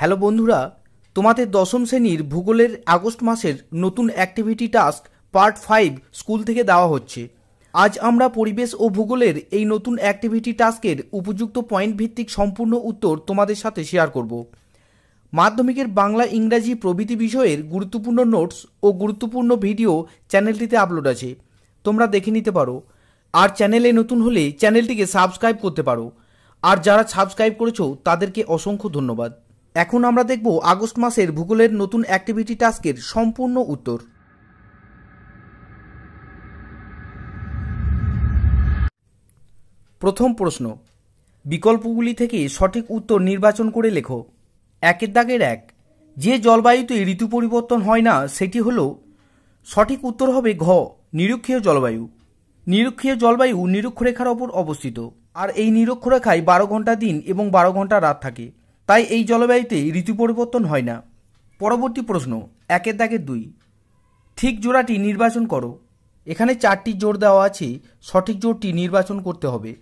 Hello বন্ধুরা, তোমাদের দশম শ্রেণীর ভূগোলের আগস্ট মাসের নতুন অ্যাক্টিভিটি টাস্ক পার্ট 5 স্কুল থেকে দেওয়া হচ্ছে। আজ আমরা পরিবেশ ও ভূগোলের এই নতুন অ্যাক্টিভিটি টাস্কের উপযুক্ত পয়েন্ট ভিত্তিক সম্পূর্ণ উত্তর তোমাদের সাথে শেয়ার করব। মাধ্যমিকের বাংলা, ইংরাজি প্রভৃতি বিষয়ের গুরুত্বপূর্ণ নোটস ও গুরুত্বপূর্ণ ভিডিও চ্যানেলটিতে আপলোড আছে, তোমরা দেখে নিতে পারো। আর চ্যানেলে নতুন হলে চ্যানেলটিকে সাবস্ক্রাইব করতে পারো। আর যারা সাবস্ক্রাইব করেছো তাদেরকে অসংখ্য ধন্যবাদ। এখন আমরা দেখব আগস্ট মাসের ভূগোলের নতুন অ্যাক্টিভিটি টাস্কের সম্পূর্ণ উত্তর। প্রথম প্রশ্ন, বিকল্পগুলি থেকে সঠিক উত্তর নির্বাচন করে লেখো। একের দাগের 1, যে জলবায়ুতে ঋতু পরিবর্তন হয় না সেটি হলো। সঠিক উত্তর হবে ঘ, নিরক্ষীয় জলবায়ু। নিরক্ষীয় জলবায়ু নিরক্ষরেখার ওপর অবস্থিত, আর এই নিরক্ষরেখায় 12 ঘন্টা দিন এবং 12 ঘন্টা রাত থাকে, তাই এই জলবায়ুতে ঋতু পরিবর্তন হয় না। পরবর্তী প্রশ্ন, একের দাগের 2, ঠিক জোড়াটি নির্বাচন করো। এখানে 4টি জোড় দেওয়া আছে, সঠিক জোড়টি নির্বাচন করতে হবে।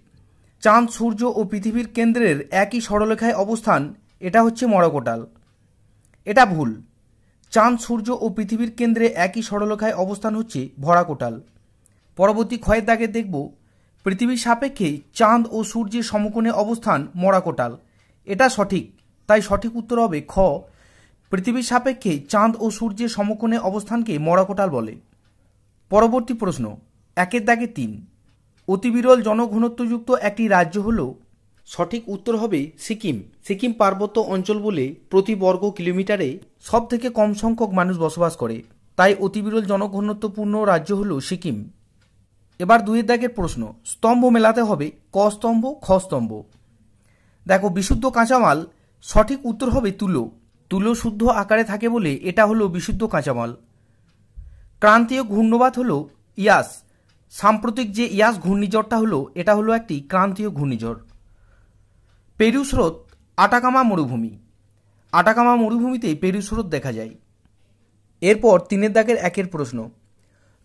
চাঁদ, সূর্য ও পৃথিবীর কেন্দ্রের একই সরলরেখায় অবস্থান, এটা হচ্ছে মরকোটাল। এটা ভুল। চাঁদ, সূর্য ও পৃথিবীর কেন্দ্রে একই সরলরেখায় অবস্থান হচ্ছে ভরাকোটাল। পরবর্তী ক্ষয়ের দাগে দেখব, পৃথিবীর সাপেক্ষে চাঁদ ও সূর্যের সমকোণে অবস্থান মরাকোটাল। এটা সঠিক, তাই সঠিক উত্তর হবে খ, পৃথিবীর সাপেক্ষে চাঁদ ও সূর্যের সমকোণে অবস্থানকে মরাকোটাল বলে। পরবর্তী প্রশ্ন, একের দাগে 3, অতি বিরল জনঘনত্বযুক্ত একটি রাজ্য হল। সঠিক উত্তর হবে সিকিম। সিকিম পার্বত্য অঞ্চল বলে প্রতি বর্গ কিলোমিটারে সব থেকে কম সংখ্যক মানুষ বসবাস করে, তাই অতি বিরল জনঘনত্বপূর্ণ রাজ্য হল সিকিম। এবার 2 দাগের প্রশ্ন, স্তম্ভ মেলাতে হবে ক স্তম্ভ খ স্তম্ভ। দেখো, বিশুদ্ধ কাঁচামাল, সঠিক উত্তর হবে তুলো। তুলো শুদ্ধ আকারে থাকে বলে এটা হলো বিশুদ্ধ কাঁচামাল। ক্রান্তীয় ঘূর্ণবাত হলো ইয়াস। সাম্প্রতিক যে ইয়াস ঘূর্ণিঝড়টা হলো, এটা হলো একটি ক্রান্তীয় ঘূর্ণিঝড়। পেরু স্রোত আটাকামা মরুভূমি। আটাকামা মরুভূমিতে পেরু স্রোত দেখা যায়। এরপর 3 দাগের 1 প্রশ্ন,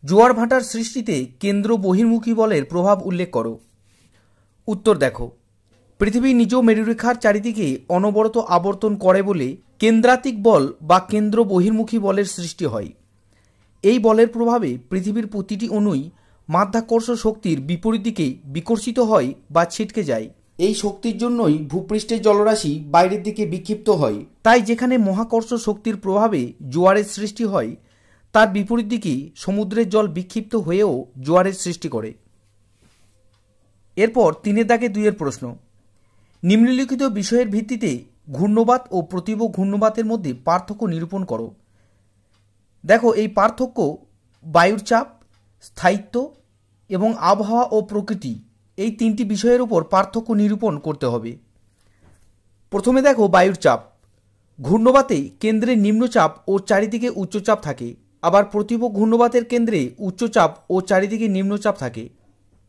জোয়ার ভাটার সৃষ্টিতে কেন্দ্র বহির্মুখী বলের প্রভাব উল্লেখ করো। উত্তর দেখো, পৃথিবী নিজ মেরুরেখার চারিদিকে অনবরত আবর্তন করে বলে কেন্দ্রাতিক বল বা কেন্দ্র বহির্মুখী বলের সৃষ্টি হয়। এই বলের প্রভাবে পৃথিবীর প্রতিটি অণুই মাধ্যাকর্ষণ শক্তির বিপরীত দিকে বিকর্ষিত হয় বা ছিটকে যায়। এই শক্তির জন্যই ভূপৃষ্ঠের জলরাশি বাইরের দিকে বিক্ষিপ্ত হয়। তাই যেখানে মহাকর্ষ শক্তির প্রভাবে জোয়ারের সৃষ্টি হয়, তার বিপরীত দিকে সমুদ্রের জল বিক্ষিপ্ত হয়েও জোয়ারের সৃষ্টি করে। এরপর 3 দাগে 2 প্রশ্ন, নিম্নলিখিত বিষয়ের ভিত্তিতে ঘূর্ণবাত ও প্রতীব ঘূর্ণবাতের মধ্যে পার্থক্য নিরূপণ করো। দেখো, এই পার্থক্য বায়ুর চাপ, স্থায়িত্ব এবং আবহাওয়া ও প্রকৃতি, এই 3টি বিষয়ের উপর পার্থক্য নিরূপণ করতে হবে। প্রথমে দেখো বায়ুর চাপ। ঘূর্ণবাতে কেন্দ্রে নিম্নচাপ ও চারিদিকে উচ্চচাপ থাকে, আবার প্রতীব ঘূর্ণবাতের কেন্দ্রে উচ্চচাপ ও চারিদিকে নিম্নচাপ থাকে।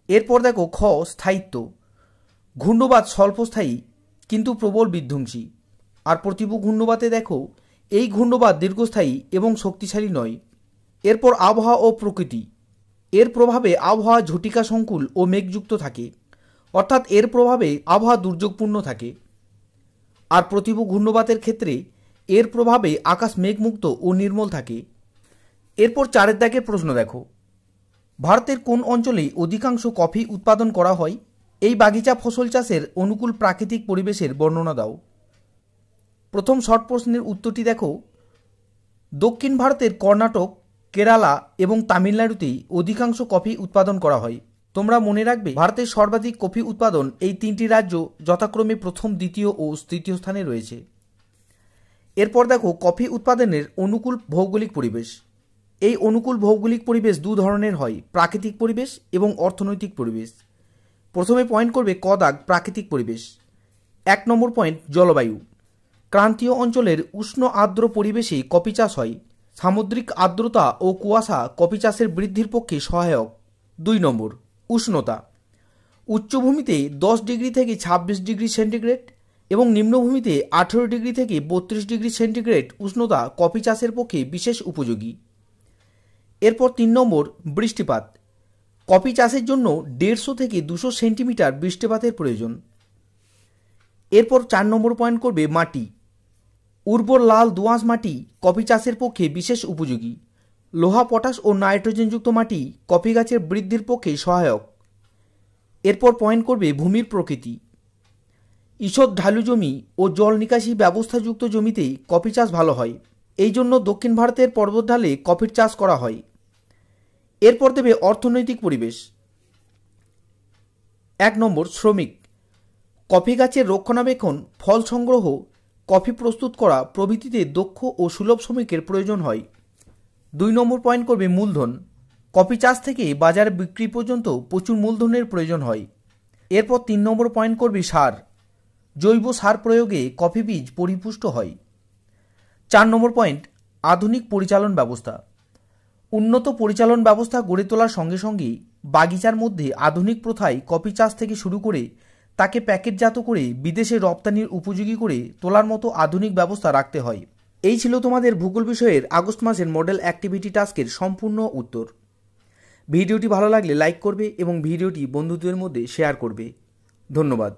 এরপর দেখো খ, স্থায়িত্ব। ঘূর্ণবাত স্বল্পস্থায়ী কিন্তু প্রবল বিধ্বংসী। আর প্রতীব ঘূর্ণবাতে দেখো, এই ঘূর্ণবাত দীর্ঘস্থায়ী এবং শক্তিশালী নয়। এরপর আবহাওয়া ও প্রকৃতি। এর প্রভাবে আবহাওয়া ঝটিকা সংকুল ও মেঘযুক্ত থাকে, অর্থাৎ এর প্রভাবে আবহাওয়া দুর্যোগপূর্ণ থাকে। আর প্রতীব ঘূর্ণবাতের ক্ষেত্রে এর প্রভাবে আকাশ মেঘমুক্ত ও নির্মল থাকে। এরপর 4 দাগের প্রশ্ন দেখো, ভারতের কোন অঞ্চলে অধিকাংশ কফি উৎপাদন করা হয়? এই বাগিচা ফসল চাষের অনুকূল প্রাকৃতিক পরিবেশের বর্ণনা দাও। প্রথম শর্ট প্রশ্নের উত্তরটি দেখো, দক্ষিণ ভারতের কর্ণাটক, কেরালা এবং তামিলনাড়ুতেই অধিকাংশ কফি উৎপাদন করা হয়। তোমরা মনে রাখবে, ভারতের সর্বাধিক কফি উৎপাদন এই 3টি রাজ্য যথাক্রমে প্রথম, দ্বিতীয় ও তৃতীয় স্থানে রয়েছে। এরপর দেখো, কফি উৎপাদনের অনুকূল ভৌগোলিক পরিবেশ। এই অনুকূল ভৌগোলিক পরিবেশ 2 ধরনের হয়, প্রাকৃতিক পরিবেশ এবং অর্থনৈতিক পরিবেশ। প্রথমে পয়েন্ট করবে ক দাগ, প্রাকৃতিক পরিবেশ। 1 নম্বর পয়েন্ট, জলবায়ু। ক্রান্তীয় অঞ্চলের উষ্ণ আর্দ্র পরিবেশে কফি চাষ হয়। সামুদ্রিক আর্দ্রতা ও কুয়াশা কফি চাষের বৃদ্ধির পক্ষে সহায়ক। 2 নম্বর, উষ্ণতা। উচ্চভূমিতে 10 ডিগ্রি থেকে 26 ডিগ্রি সেন্টিগ্রেড এবং নিম্নভূমিতে 18 ডিগ্রি থেকে 32 ডিগ্রি সেন্টিগ্রেড উষ্ণতা কফি চাষের পক্ষে বিশেষ উপযোগী। এরপর 3 নম্বর, বৃষ্টিপাত। কফি চাষের জন্য 150 থেকে 200 সেন্টিমিটার বৃষ্টিপাতের প্রয়োজন। এরপর 4 নম্বর পয়েন্ট করবে মাটি। উর্বর লাল দোআঁশ মাটি কফি চাষের পক্ষে বিশেষ উপযোগী। লোহা, পটাশ ও নাইট্রোজেনযুক্ত মাটি কফি গাছের বৃদ্ধির পক্ষে সহায়ক। এরপর পয়েন্ট করবে ভূমির প্রকৃতি। ঈষৎ ঢালু জমি ও জল নিকাশি ব্যবস্থাযুক্ত জমিতে কফি চাষ ভালো হয়। এই জন্য দক্ষিণ ভারতের পর্বতঢালে কফির চাষ করা হয়। এরপর দেবে অর্থনৈতিক পরিবেশ। 1 নম্বর, শ্রমিক। কফি গাছের রক্ষণাবেক্ষণ, ফল সংগ্রহ, কফি প্রস্তুত করা প্রভৃতিতে দক্ষ ও সুলভ শ্রমিকের প্রয়োজন হয়। 2 নম্বর পয়েন্ট করবে মূলধন। কফি চাষ থেকে বাজারে বিক্রি পর্যন্ত প্রচুর মূলধনের প্রয়োজন হয়। এরপর 3 নম্বর পয়েন্ট করবে সার। জৈব সার প্রয়োগে কফি বীজ পরিপুষ্ট হয়। 4 নম্বর পয়েন্ট, আধুনিক পরিচালন ব্যবস্থা। উন্নত পরিচালন ব্যবস্থা গড়ে তোলার সঙ্গে সঙ্গে বাগিচার মধ্যে আধুনিক প্রথায় কফি চাষ থেকে শুরু করে তাকে প্যাকেটজাত করে বিদেশে রপ্তানির উপযোগী করে তোলার মতো আধুনিক ব্যবস্থা রাখতে হয়। এই ছিল তোমাদের ভূগোল বিষয়ের আগস্ট মাসের মডেল অ্যাক্টিভিটি টাস্কের সম্পূর্ণ উত্তর। ভিডিওটি ভালো লাগলে লাইক করবে এবং ভিডিওটি বন্ধুদের মধ্যে শেয়ার করবে। ধন্যবাদ।